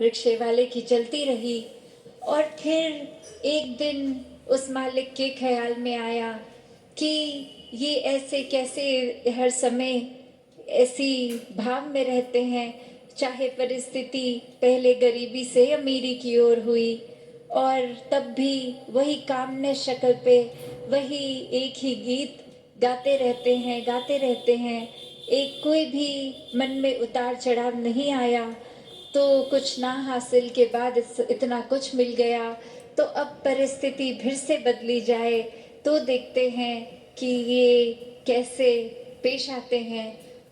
रिक्शे वाले की चलती रही। और फिर एक दिन उस मालिक के ख्याल में आया कि ये ऐसे कैसे हर समय ऐसी भाव में रहते हैं, चाहे परिस्थिति पहले गरीबी से अमीरी की ओर हुई और तब भी वही कामने शक्ल पे वही एक ही गीत गाते रहते हैं। एक कोई भी मन में उतार चढ़ाव नहीं आया। तो कुछ ना हासिल के बाद इतना कुछ मिल गया, तो अब परिस्थिति फिर से बदली जाए तो देखते हैं कि ये कैसे पेश आते हैं।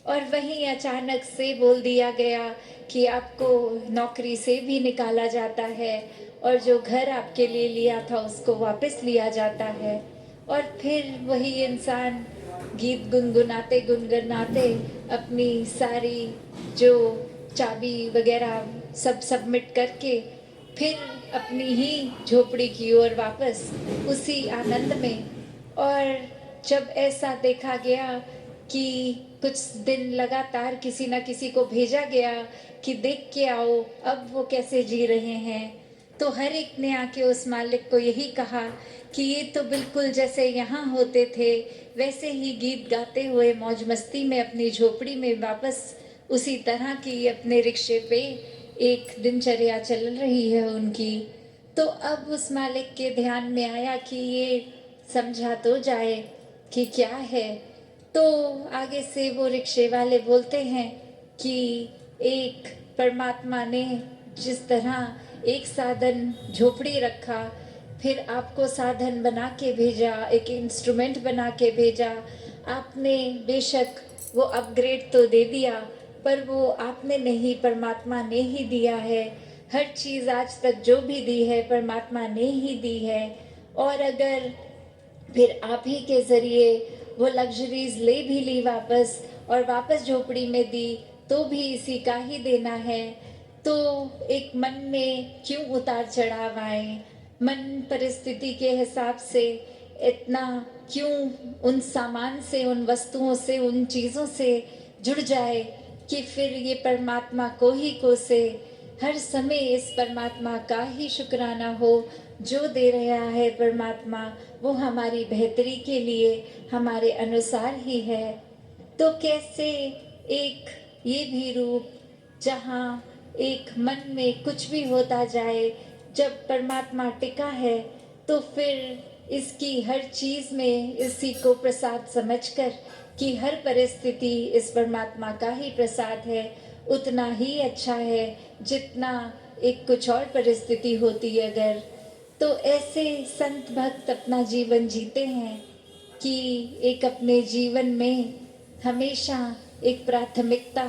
और वहीं अचानक से बोल दिया गया कि आपको नौकरी से भी निकाला जाता है और जो घर आपके लिए लिया था उसको वापस लिया जाता है। और फिर वही इंसान गीत गुनगुनाते गुनगुनाते अपनी सारी जो चाबी वगैरह सब सबमिट करके फिर अपनी ही झोपड़ी की ओर वापस उसी आनंद में। और जब ऐसा देखा गया कि कुछ दिन लगातार किसी न किसी को भेजा गया कि देख के आओ अब वो कैसे जी रहे हैं, तो हर एक ने आके उस मालिक को यही कहा कि ये तो बिल्कुल जैसे यहाँ होते थे वैसे ही गीत गाते हुए मौज मस्ती में अपनी झोपड़ी में वापस उसी तरह की अपने रिक्शे पे एक दिनचर्या चल रही है उनकी। तो अब उस मालिक के ध्यान में आया कि ये समझा तो जाए कि क्या है। तो आगे से वो रिक्शे वाले बोलते हैं कि एक परमात्मा ने जिस तरह एक साधन झोपड़ी रखा, फिर आपको साधन बना के भेजा, एक इंस्ट्रूमेंट बना के भेजा। आपने बेशक वो अपग्रेड तो दे दिया, पर वो आपने नहीं, परमात्मा ने ही दिया है। हर चीज़ आज तक जो भी दी है परमात्मा ने ही दी है। और अगर फिर आप ही के ज़रिए वो लग्जरीज ले भी ली वापस और वापस झोपड़ी में दी, तो भी इसी का ही देना है। तो एक मन में क्यों उतार चढ़ाव आए, मन परिस्थिति के हिसाब से इतना क्यों उन सामान से, उन वस्तुओं से, उन चीज़ों से जुड़ जाए कि फिर ये परमात्मा को ही कोसे। हर समय इस परमात्मा का ही शुक्राना हो, जो दे रहा है परमात्मा वो हमारी बेहतरी के लिए हमारे अनुसार ही है। तो कैसे एक ये भी रूप जहाँ एक मन में कुछ भी होता जाए, जब परमात्मा टिका है तो फिर इसकी हर चीज में इसी को प्रसाद समझकर कि हर परिस्थिति इस परमात्मा का ही प्रसाद है, उतना ही अच्छा है जितना एक कुछ और परिस्थिति होती अगर। तो ऐसे संत भक्त अपना जीवन जीते हैं कि एक अपने जीवन में हमेशा एक प्राथमिकता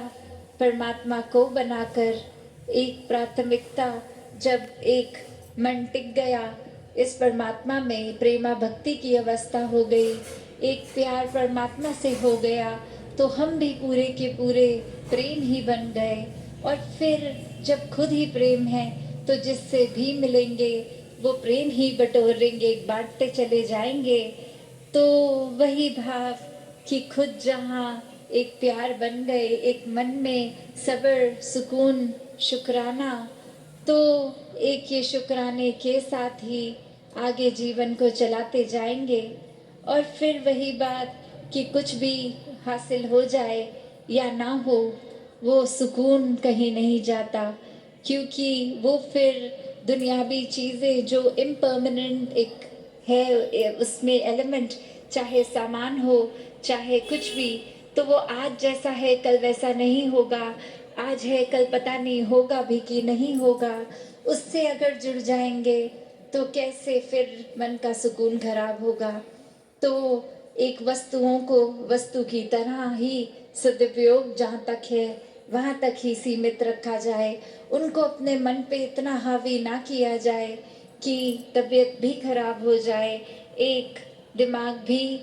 परमात्मा को बनाकर, एक प्राथमिकता जब एक मन टिक गया इस परमात्मा में, प्रेमा भक्ति की अवस्था हो गई, एक प्यार परमात्मा से हो गया, तो हम भी पूरे के पूरे प्रेम ही बन गए। और फिर जब खुद ही प्रेम है तो जिससे भी मिलेंगे वो प्रेम ही बटोरेंगे, बांटते चले जाएंगे। तो वही भाव कि खुद जहाँ एक प्यार बन गए, एक मन में सब्र, सुकून, शुक्राना, तो एक ये शुक्राने के साथ ही आगे जीवन को चलाते जाएंगे। और फिर वही बात कि कुछ भी हासिल हो जाए या ना हो, वो सुकून कहीं नहीं जाता, क्योंकि वो फिर दुनियावी चीज़ें जो इम्पर्मानेंट एक है उसमें एलिमेंट, चाहे सामान हो चाहे कुछ भी, तो वो आज जैसा है कल वैसा नहीं होगा, आज है कल पता नहीं होगा भी कि नहीं होगा। उससे अगर जुड़ जाएंगे तो कैसे फिर मन का सुकून खराब होगा। तो एक वस्तुओं को वस्तु की तरह ही सदुपयोग जहाँ तक है वहाँ तक ही सीमित रखा जाए, उनको अपने मन पे इतना हावी ना किया जाए कि तबीयत भी खराब हो जाए, एक दिमाग भी